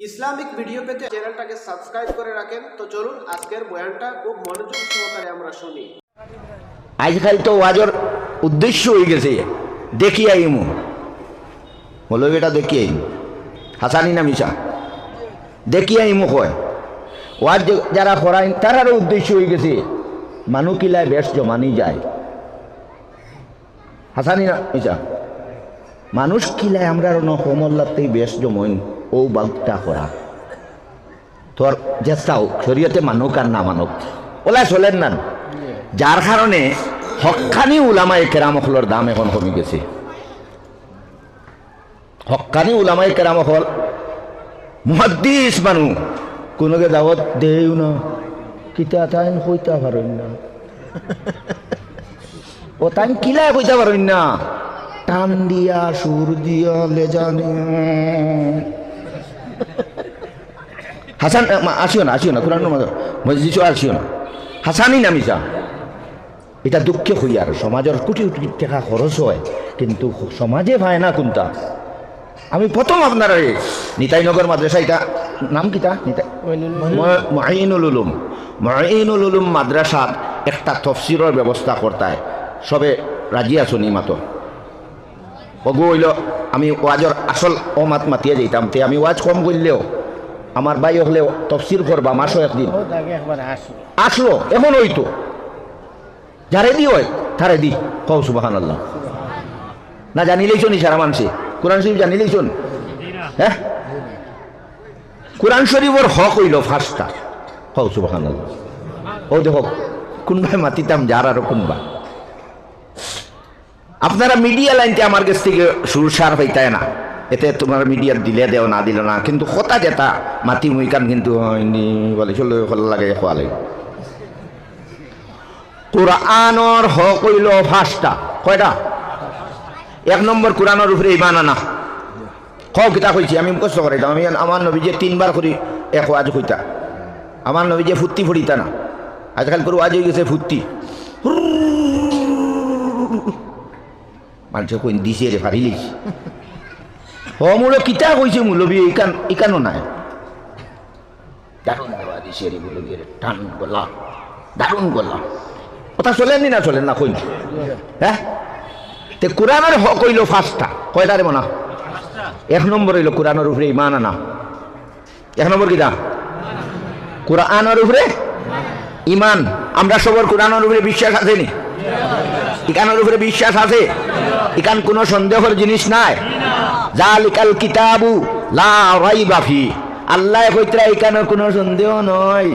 Islamic video পেতে চ্যানেলটাকে subscribe করে রাখেন। তো চলুন আজকের বয়ানটা খুব মনোযোগ সহকারে আমরা শুনি। আজকাল তো ওয়াজর উদ্দেশ্য হয়ে গেছে দেখি আইমু বলো এটা দেখি আইমু হাসানি না মিশা দেখি আইমু কয় ওয়াজ যারা করাই তারারও উদ্দেশ্য হয়ে গেছে মানুষ কিলায় বেশ জমানি যায় হাসানি না মিশা মানুষ কিলায় আমরা নহমল্লাতেই বেশ জমইন ও বাগটা করা তোর চেষ্টাও শরীয়তে মানুক আর না মানুক ওলা চলেন না যার কারণে হক্কানি উলামায়ে কেরামখলর দাম এখন কমে গেছে। হক্কানি উলামায়ে কেরামখল মুহাদ্দিস মানু কোনোকে দাওয়াত দেও না কিতা তাইন কইতা পারেন না ও তাইন কিলায় কইতা পারেন না টান দিয়া সুর দিয়া লেজানি হাসান আসিও না কোরআন মসজিদ আসিও না হাসানি নামিসা এটা দুঃখে হই আর সমাজের কোটি কোটি টাকা খরচ হয় কিন্তু সমাজে ভাই না কোনটা আমি প্রথম আপনার নিতাইনগর মাদ্রাসা এটা নাম কিতা মুঈনুল উলুম মাদ্রাসার একটা তফসিরের ব্যবস্থা করতায় সবে রাজি আছো নি মাতো ওগো হইল আমি ওয়াজর আসল অমাত মাতিয়ে যাইতাম তে আমি ওয়াজ কম করলেও আমার ভাই হলেও তফসির করবা মাসও একদিন আসলো এমন হইতো যারে দি হয় তারে দি কও সুবহানাল্লাহ না জানিলেইছো নি সারা মানুষে কোরআন শরীফ জানিলেইছো হ্যাঁ কোরআন শরীফের হক হইল ফার্স্টটা কও সুবহানাল্লাহ ও দেখো কোনভাবে মাতিতাম যার আরো কোনবা আপনারা মিডিয়া লাইনতে আমার কাছ থেকে সুরসার হইতায় না এতে তোমার মিডিয়া দিলে দেও না দিল না কিন্তু কথা যেটা মাতি মুইকান কিন্তু হয়নি বলে চলো লাগে খোয়ালে কোরআনের হক হইল ফার্স্টটা কয়টা এক নম্বর কোরআনের উপরে ঈমান আনা হক কিতা কইছি আমি মুখস্থ করাইতাম আমি আমার নবী যে 3 বার করি এক ওয়াজ কইতা আমার নবী যে ফুত্তি ফুটিতা না আজকাল করে ওয়াজ হয়ে গেছে ফুত্তি মানুষ কই দিছে রে ফারিলিস মূল কিতা কইছে মূলবী ইকানো নাই দারুণ দেওয়া দিছে রে মূলবী টান গলা দারুণ গলা কথা চলেন না চলেন না কই হ্যাঁ তে কোরআনের হক হইল ফার্স্টটা কয়টা রে মনা এক নম্বর হইল কোরআনের উপরে ঈমান আনা এক নম্বর কিতা কোরআনের উপরে ঈমান আমরা সবার কোরআনের উপরে বিশ্বাস আছে নি ইকানের উপরে বিশ্বাস আছে ইকান কোনো সন্দেহের জিনিস নাই জালিকাল কিতাবু লা রাইবা ফি আল্লাহ কইতরা ইকানে কোনো সন্দেহ নয়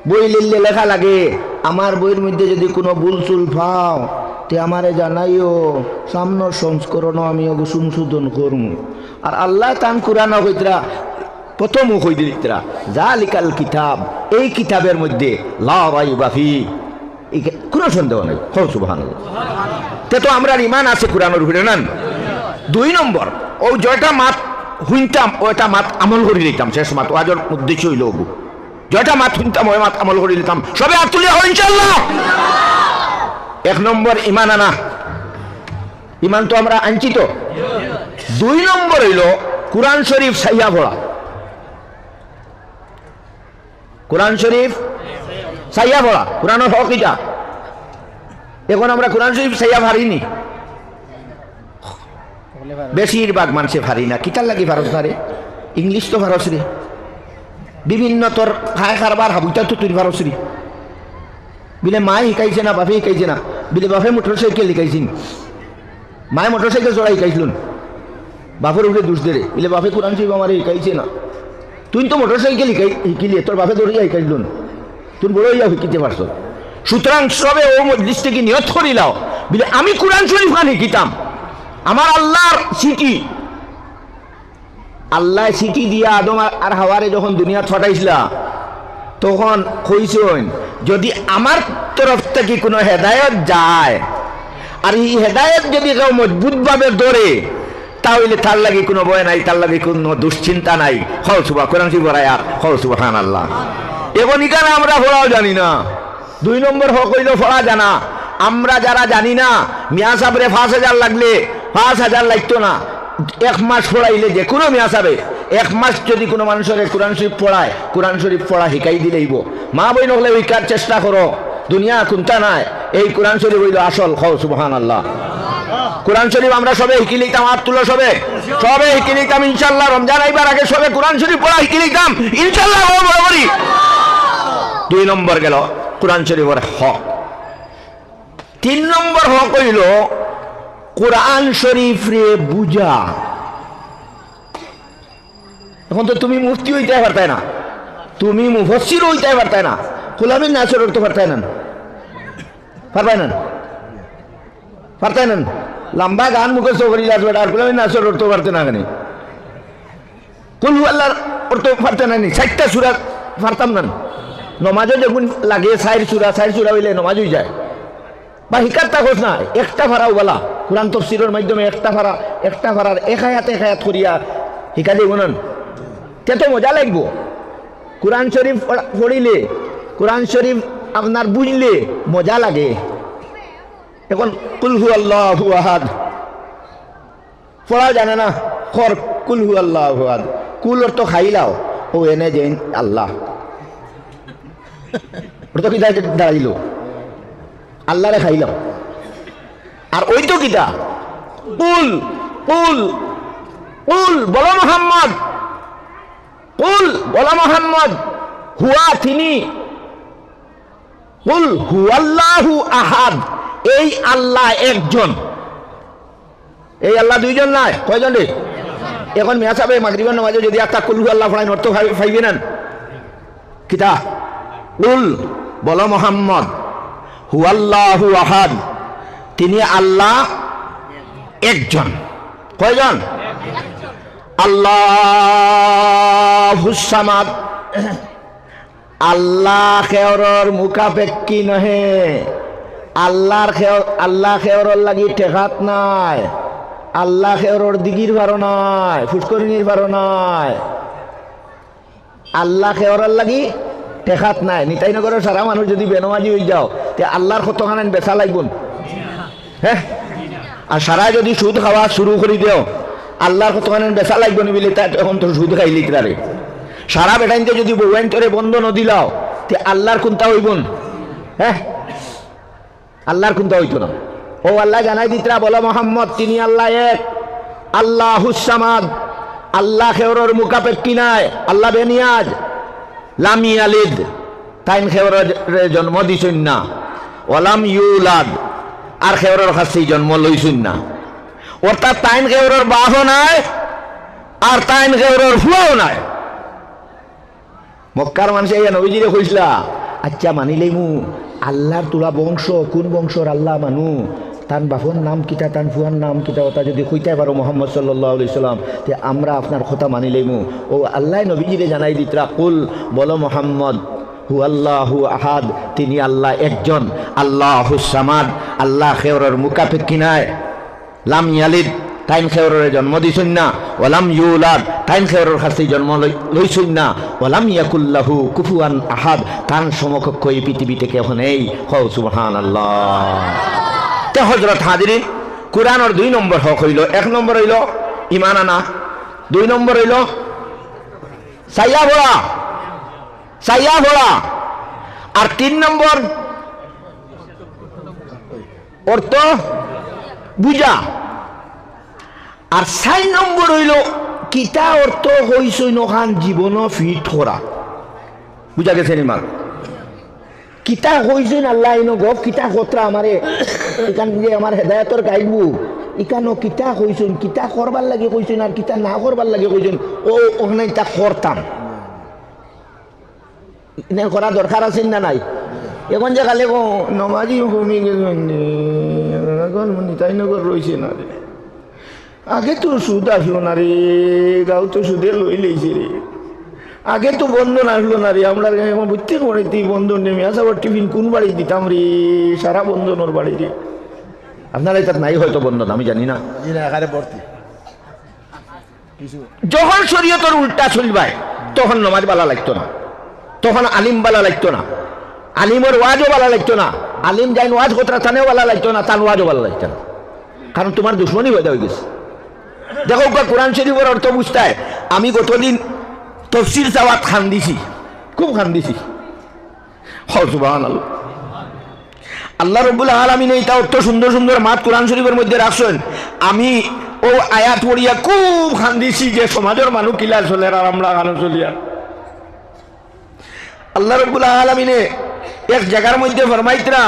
বই লিখলে লেখা লাগে আমার বইয়ের মধ্যে যদি কোনো ভুল চুল পাও তে আমারে জানাইও সামনের সংস্করণ আমি ওকে সংশোধন করব আর আল্লাহ তান কোরআন কইতরা প্রথম কই দিতরা জালিকাল কিতাব এই কিতাবের মধ্যে লা রাইবা ফি কোনো সন্দেহ নাই কও সুবহানাল্লাহ তে তো আমরা ঈমান আছে কোরআনের উপরে না 2 নম্বর ও জয়টা মাত শুনতাম ওইটা মাত আমল করে নিতাম শেষ মাত ওয়াজর উদ্দেশ্য হইল জয়টা মাত শুনতাম ওই মাত আমল করে নিতাম সবে হাত তুলে হয় ইনশাআল্লাহ এক নম্বর ঈমান আনা ঈমান তো আমরা আনছি তো 2 নম্বর হইল কোরআন শরীফ সাইয়া পড়া কোরআন শরীফ সাইয়া পড়া কোরআনের হক এটা এখন আমরা কোরআন শরীফ সাইয়া পারিনি বেশিরভাগ মানুষে পারি না কিতার লাগি ভারত না রে ইংলিশ তো ভারত রে বিভিন্ন তোর খায় খারবার হাবুতা তো তুই ভারত রে বিলে মায় শিকাইছে না বাপে শিকাইছে না বিলে বাপে মোটরসাইকেল শিকাইছিন মায়ে মোটরসাইকেল চড়াই শিকাইছিলুন বাপের উপরে দোষ দে রে বিলে বাপে কোরআন শরীফ আমার শিকাইছে না তুই তো মোটরসাইকেল শিকিলি তোর বাপে দৌড়িয়া শিকাইছিলুন তুই বড় ইয়া শিকিতে পারছ সুতরাং সবে ও মজলিস থেকে নিয়ত করিলাও বিলে আমি কোরআন শরীফ খান শিকিতাম আমার আল্লাহর সিটি আল্লাহ সিটি দিয়া আদম আর হাওয়ারে যখন দুনিয়া ছটাইছিলা তখন কইছেন যদি আমার তরফ থেকে কোনো হেদায়েত যায় আর এই হেদায়েত যদি কেউ মজবুতভাবে ধরে তাহলে তার লাগি কোনো ভয় নাই তার লাগি কোনো দুশ্চিন্তা নাই হল সুবাহ কোরআন শরীফ পড়ায় আর হল সুবহানাল্লাহ এখন এখানে আমরা পড়াও জানি না 2 নম্বর হক হইল পড়া জানা আমরা যারা জানি না মিয়া সাহেবরে 5000 লাগলে 5000 লাগতো না 1 মাস পড়াইলে যে কোনো মিয়া সাহেব এক মাস যদি কোনো মানুষের কোরআন শরীফ পড়ায়, কোরআন শরীফ পড়া শিকাই দিলেইব। মা বই নহলে ওইকার চেষ্টা করো, দুনিয়া কোনটা নাই, এই কোরআন শরীফ হইল আসল। খাও সুবহানাল্লাহ। কোরআন শরীফ আমরা সবে শিখি লইতাম, হাত তুলো সবে শিখি লইতাম ইনশাল্লাহ। রমজান আইবার আগে সবে কোরআন শরীফ পড়া শিখি লইতাম ইনশাল্লাহ। বরাবরই 2 নম্বর গেল কোরআন শরীফের হক। 3 নম্বর হক হইল কোরআন শরীফ রে বুঝা। এখন তো তুমি মুফতি হইতে পারতাই না, তুমি মুফাসসির হইতে পারতাই না, কুলামিন নাসর হইতে পারতাই না, পারবাই না, পারতাই না। লম্বা গান মুখস্থ করি আসবে আর কুলামিন নাসর হইতে পারতে না। কেন কুল হু আল্লাহর পড়তে পারতে না, 60টা সূরা পারতাম না। নমাজও যখন লাগে 4 সূরা হইলে নমাজ হয়ে যায়। বা হিকার তাকস না, একটা ফারাও বলা কোরআন তাফসীরের মাধ্যমে একটা ফারার এক আয়াত করিয়া হিকা দিব না, তে তো মজা লাগবো। কোরআন শরীফ পড়িলে, কোরআন শরীফ আপনার বুঝলে মজা লাগে। এখন কুল হু আল্লাহু আহাদ পড়া জানে না, খর কুল হু আল্লাহু আহাদ, কুল অর্থ খাইলাও, ও এনে যে আল্লাহ তো কিতা দাঁড়াইল, আল্লাহরে খাইলাম। আর ওই তো কিতা কুল কুল কুল বলো মোহাম্মদ, কুল বলো মোহাম্মদ হুয়া তিনি, কুল হুয়াল্লাহু আহাদ, এই আল্লাহ একজন। এই আল্লাহ দুইজন নাই, কয়জন রে? এখন মিয়া সাহেব মাগরিবের নামাজে যদি একটা কুল হু আল্লাহ পড়ায় অর্থ পাইবে না কিতা? কুল বলো মোহাম্মদ হুয়াল্লাহু আহাদ, তিনি আল্লাহ একজন। কয়জন? আল্লাহুস সামাদ, আল্লাহ খেয়রর মুখাপেক্ষী নহে। আল্লাহ খেয়রর লাগি ঠেকাত নাই, আল্লাহ খেয়রর দিগির ভারো নাই, ফুসকরিনীর ভারো নাই, আল্লাহ খেয়রর লাগি টেকাত নাই। নিতাই নগরের সারা মানুষ যদি বেনমাজি হয়ে যাও তে আল্লাহর কতখান বেচা লাগবন, হ্যাঁ? আর সারা যদি সুদ খাওয়া শুরু করে দেও আল্লাহর কতখান বেচা লাগবো নি বলে, এখন তো সুদ খাইলি তারে। সারা বেটাইনতে যদি বউয়াইন তোরে বন্ধ নদিলাও তে আল্লাহর কোনটা হইবন, হ্যাঁ? আল্লাহর কোনটা হইতো না। ও আল্লাহ জানাই দিতরা বলো মোহাম্মদ তিনি আল্লাহ এক, আল্লাহুস সামাদ, আল্লাহ খেয়রর মুখাপেক্ষী নাই, আল্লাহ বেনিয়াজ, লাম ইয়ালিদ, তাইন খেয়রের জন্ম দিছুন না, ওয়ালাম ইউলাদ, আর খেয়রের কাছে জন্ম লইছুন না। অর্থাৎ তাইন খেয়রের বাহও নাই আর তাইন খেয়রের ফুয়াও নাই। মক্কার মানুষ এই নবীজিরে কইসলা, আচ্ছা মানিলেই মু আল্লাহর তোলা বংশ, কোন বংশর আল্লাহ মানু, তান বাপর নাম কিতা, তান ফুয়ার নাম কিতা, ওটা যদি কইতে পারো মোহাম্মদ সাল্লাল্লাহু আলাইহি সাল্লাম, তে আমরা আপনার কথা মানি লইমু। ও আল্লাহ নবীজিরে জানাই দিতরা, কুল বলো মোহাম্মদ হু আল্লাহু আহাদ, তিনি আল্লাহ একজন, আল্লাহুস সামাদ, আল্লাহ খেয়রের মুখাপেক্ষী নাই, লাম ইয়ালিদ, তাইন খেয়রের জন্ম দিছুন না, ওয়ালাম ইউলাদ, তাইন খেয়রের কাছে জন্ম লইছুন না, ওয়ালাম ইয়াকুল্লাহু কুফুয়ান আহাদ, তান সমকক্ষ এই পৃথিবীতে কেউ নেই। হও সুবহানাল্লাহ। তে হযরত হাজিরিন, কোরআনের 2 নম্বর হক হইল, 1 নম্বর হইল ঈমান আনা, 2 নম্বর হইল সাইয়া ভরা, আর 3 নম্বর অর্থ বুঝা, আর 4 নম্বর হইল কিতা অর্থ হইছই নখান জীবন ফিট করা। বুঝা গেছে নিমার কিতা হইছই আল্লাহ ইনো গপ কিতা কতরা আমারে এখান যে আমার হেদায়েতর গাইবু ইকানো কিতা হইছই, কিতা করবার লাগে কইছই আর কিতা না করবার লাগে কইছই, ও ওখানে তা করতাম করা দরকার আছে না নাই? এখন যে খালে নমাজি কমি গেছেন তাই নগর রয়েছে না রে, আগে তো সুদ আসলো না রে, গাও তো সুদে লই লইছে রে, আগে তো বন্ধন আসলো না রে, আমরা প্রত্যেক বাড়িতেই বন্ধন নেমে আসাবার টিফিন কোন বাড়ি দিতাম রে, সারা বন্ধন ওর বাড়ি রে। আপনারা এটা নাই হয়তো বন্ধন, আমি জানি না। যখন শরীয়তের উল্টা চলবায় তখন নমাজ বালা লাগতো না, তখন আলিম বালা লাগতো না, আলিমের ওয়াজও বালা লাগতো না, আলিম যাই ওয়াজ কোতরা তানেও বালা লাগতো না, তান ওয়াজও বালা লাগতো না, কারণ তোমার দুশ্মনী হয়ে গেছে। দেখো কোরআন শরীফের অর্থ বুঝতে হয়, আমি গতদিন তফসির চাওয়াত খান দিছি, খুব খান দিছি। সুবহানাল্লাহ। আল্লাহ রাব্বুল আলামিন এইটা অত সুন্দর সুন্দর মাত কোরআন শরীফের মধ্যে রাখছেন। আমি ও আয়াত পড়িয়া খুব খান দিছি যে সমাজের মানুষ কিলা চলে আর আমরা গান চলিয়া। আল্লাহ রাব্বুল আলামিনে এক জায়গার মধ্যে ফরমাইতরা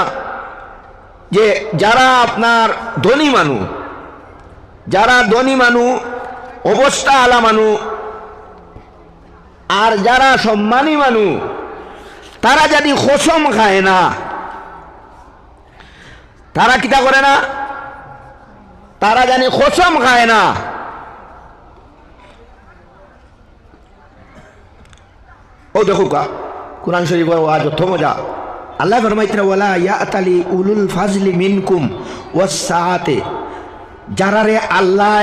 যে যারা আপনার ধনী মানুষ, যারা ধনী মানুষ, অবস্থা আলা মানুষ, আর যারা সম্মানী মানুষ, তারা যদি কসম খায় না, তারা কিতা করে না, তারা জানি কসম খায় না, ও দেখো কা কুরআন শরীফের ওয়াজ তো মজা। আল্লাহ ফরমাইতরা ওয়ালা ইয়াতালি উলুল ফাজলি মিনকুম ওয়াস সাআতে, যারা রে আল্লাহ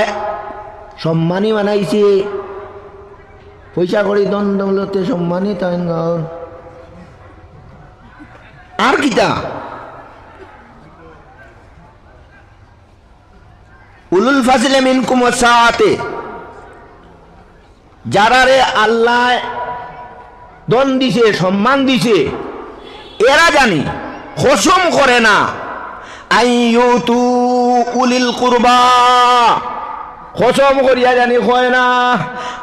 সম্মানী বানাইছে, পয়সা করি দন দৌলতে সম্মানী, তাই আর কিতা উলুল ফাজলি মিনকুম ওয়াস সাআতে, যারা রে আল্লাহ দন দিছে, সম্মান দিছে, এরা জানি কসম করে না আইয়ুতু উলিল কুরবা, কসম করিয়া জানি কয় না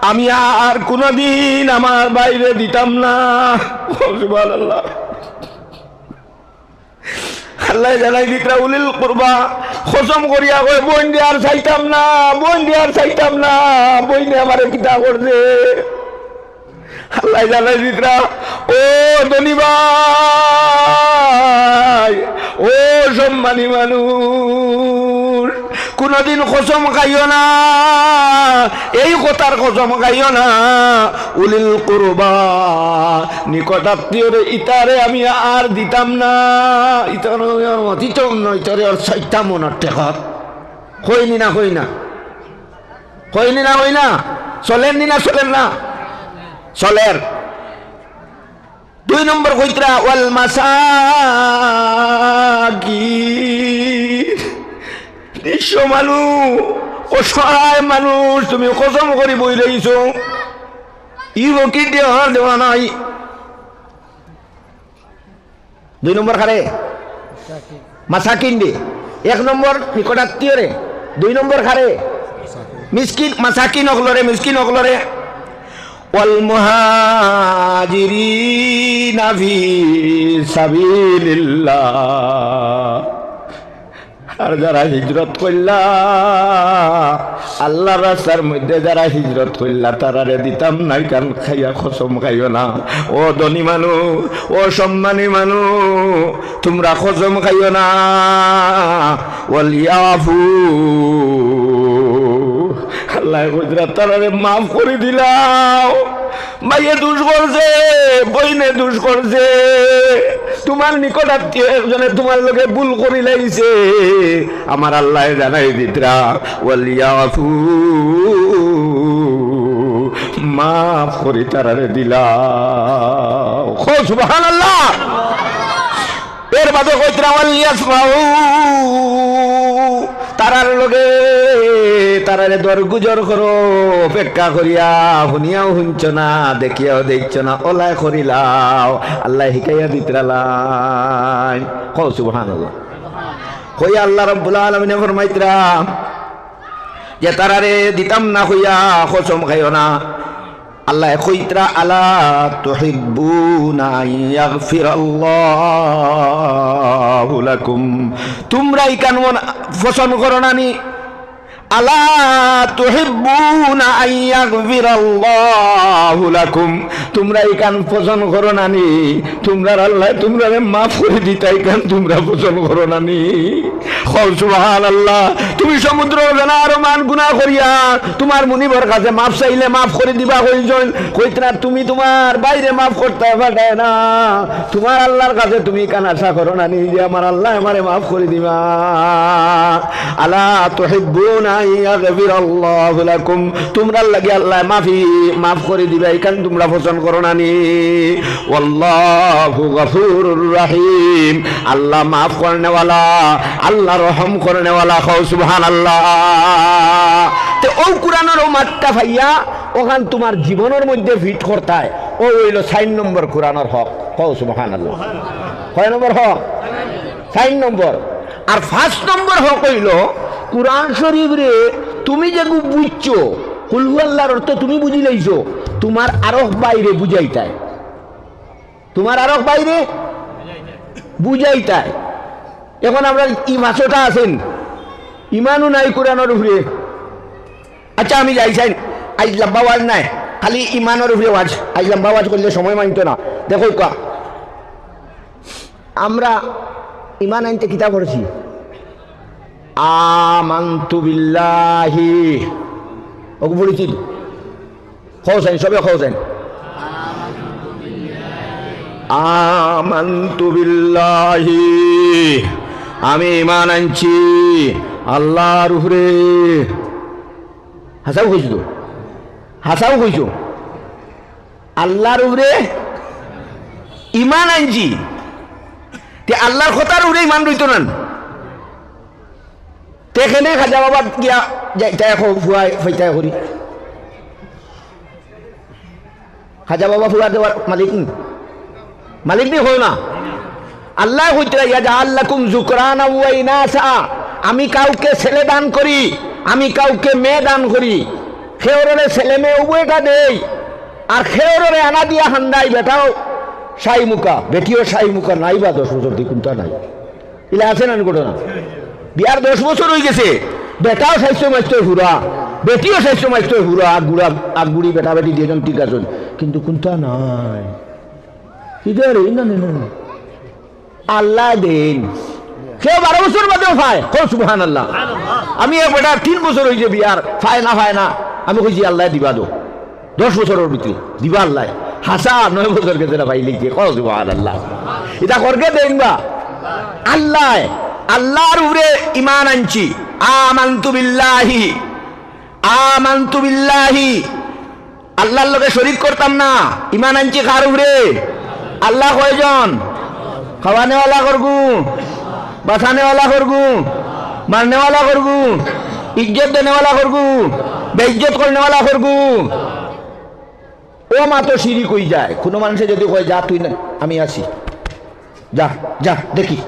আমি আর কোনদিন আমার বাইরে দিতাম না। সুবহানাল্লাহ। আল্লাহ জানাই দিতরা উলিল কুরবা, কসম করিয়া কয় বোন দিয়ে আর চাইতাম না, বোন দিয়ে আর চাইতাম না, বইনে আমার কিতা করছে। আল্লাহ জানাই দিতরা ও ধনী ভাই, ও সম্মানী মানুষ, কোনদিন কসম খাইও না, এই কথার কসম খাইও না উলিল কুরবা, নিকটাত্মীয়রে ইতারে আমি আর দিতাম না, ইতারে আর চাইতাম ওনার টেকত। হইনি না, হই না, হইনি না, হই না, চলেননি না, চলেন না, চলের। 2 নম্বর কইতরা ওয়াল মাসাকিন, নিঃস্ব মানুষ, অসহায় মানুষ তুমি কসম করি বই রইছ, ইও কি দেওয়ার দেওয়া নাই। 2 নম্বর খারে মাসাকিন দে, 1 নম্বর নিকটাত্মীয় রে, 2 নম্বর খারে মিসকিন, মাসাকিন অকলরে, মিসকিন অকলরে। ওয়াল মুহাজিরিনা ফি সাবিলিল্লাহ, আর যারা হিজরত করলা আল্লাহর রাস্তার মধ্যে, যারা হিজরত করলা তারারে দিতাম নাই কান খাইয়া কসম খাইও না। ও ধনী মানুষ, ও সম্মানী মানুষ, তোমরা কসম খাইও না। ওয়াল ইয়াফু, আল্লাহ কইরা তারারে মাফ করে দিলাও। ভাইয়ে দুষ করছে, বইনে দুষ করছে, তোমার নিকটাত্মীয় একজনে তোমার লোকে ভুল করি লাইছে, আমার আল্লাহ জানাই দিতরা ওয়াল ইয়াফু, মাফ করি তারারে দিলাও। সুবহানাল্লাহ। এর বাদে কইতরা ওয়াল ইয়াসমাউ, তারার লগে তারারে দরগুজর করো, অপেক্ষা করিয়া, শুনিয়াও শুনছ না, দেখিয়াও দেখছ না, ওলাই করিলাও। আল্লাহ শিকাইয়া দিতরালাই। সুবহানাল্লাহ। কই আল্লাহ রাব্বুল আলামিনে ফরমাইতরা যে তারারে দিতাম না হইয়া কসম খাইও না। আল্লাহ কইতরা আলা তুহিব্বুনা ইয়াগফিরাল্লাহু লাকুম, তোমরা ইকান পছন্দ করো না নি? আলা তুহিব্বুনা আইয়াগফিরাল্লাহু লাকুম, তোমরা ইকান পছন্দ করো না নি? তোমরা আল্লাহ তোমরা মাফ করে দিতা, ইকান তোমরা পছন্দ করো না নি? সুবহানাল্লাহ। তুমি সমুদ্র জানার মান গুনাহ করিয়া তোমার মুনিবর কাছে মাফ চাইলে মাফ করে দিবা কইজন, কইতরা তুমি তোমার বাইরে মাফ করতে পারে না, তোমার আল্লাহর কাছে তুমি কান আশা করো না নি যে আমার আল্লাহ আমারে মাফ করে দিবা? আলা তুহিব্বুনা ইয়াগফিরাল্লাহু লাকুম, তোমরা লাগি আল্লাহ মাফ করে দিবা, ইকান তোমরা পছন্দ করো না নি? ওয়াল্লাহু গফুরুর রহিম, আল্লাহ মাফ করনে ওয়ালা, আল্লাহ রহম করনে ওয়ালা। সুবহানাল্লাহ। তে ও কুরআনের ও মাত্তা ভাইয়া ওখান তোমার জীবনের মধ্যে ফিট করতায় ও হইল 4 নম্বর কোরআনের হক। কও সুবহানাল্লাহ। কয় নম্বর হক? 4 নম্বর। আর 5 নম্বর হক হইল কোরআন শরীফ রে তুমি যে বুঝছো, কুল হুয়াল্লাহর অর্থ তুমি বুঝি লইছো, তোমার আরো বাইরে বুঝাইতায়, তোমার আরো বাইরে বুঝাইতায়। এখন আমরা ই ভাষাটা আছেন ইমানও নাই কোরআনের উপরে। আচ্ছা আমি যাইছাই আজ লম্বা ওয়াজ নাই, খালি ইমানের উপরে ওয়াজ। আজ লম্বা ওয়াজ করলে সময় মানিত না। দেখো কা আমরা ইমান আনতে কিতাব পড়েছি, আমানতু বিল্লাহি, ওকে পড়েছি তো খোঁজেন, সবে খোঁজেন আমানতু বিল্লাহি, আমি ইমান আনছি আল্লাহর উপরে। হাসাও কইছো তো, হাসাও কইছো আল্লাহর উপরে ইমান আনছি। তে আল্লাহর কথার উপরে ইমান রইতো না। তেখানে খাজা বাবা গিয়া যাইতায় ফুয়াই ফাইতায় করি, খাজা বাবা ফুয়া দেওয়ার মালিক মালিক নি হয় না। আল্লাহ হইতে ইয়াজআল্লাকুম যুকরানা ওয়া ইনাসা, আমি কাউকে ছেলে দান করি, আমি কাউকে মেয়ে দান করি। খেওরে ছেলে মেয়ে উভয়টা দেই, আর খেওরে আনা দিয়া হান্দাই বেটাও সাই মুখা, বেটিও সাই মুখা নাই বা 10 বছর দি কোনটা নাই। ইলা আছে না ঘটনা? বিয়ার 10 বছর হয়ে গেছে, বেটাও স্বাস্থ্য মাস্ত হুরা, বেটিও স্বাস্থ্য মাস্ত হুরা, গুড়া আগুড়ি বেটা বেটি দুজন ঠিক আছে, কিন্তু কোনটা নাই। ইদারে না না না আল্লাহ দেন। কেউ 12 বছর বাদেও পায়। সুবহানাল্লাহ। আমি এক বেটা 3 বছর হয়েছে বিয়ার, পায় না। আমি কইছি আল্লাহ দিবা দো, 10 বছরের ভিতরে দিবা আল্লাহ। হাসা 9 বছর গেছে না ভাই লিখে। সুবহানাল্লাহ। এটা করকে দেন বা আল্লাহ। আল্লাহর উপরে ইমান আনছি, আমানতু বিল্লাহি, আমানতু বিল্লাহি, আল্লাহর লগে শরীক করতাম না। ইমান আনছি কার উপরে? আল্লাহ কয়জন? খাওয়ানেওয়ালা করগু, বাঁচানেওয়ালা করগু, মারনেওয়ালা করগু, ইজ্জত দেনেওয়ালা করগু, বেইজ্জত করনেওয়ালা করগু। ও মাত্র সিঁড়ি কই যায়। কোনো মানুষে যদি কয় যা তুই না আমি আসি, যা যা দেখি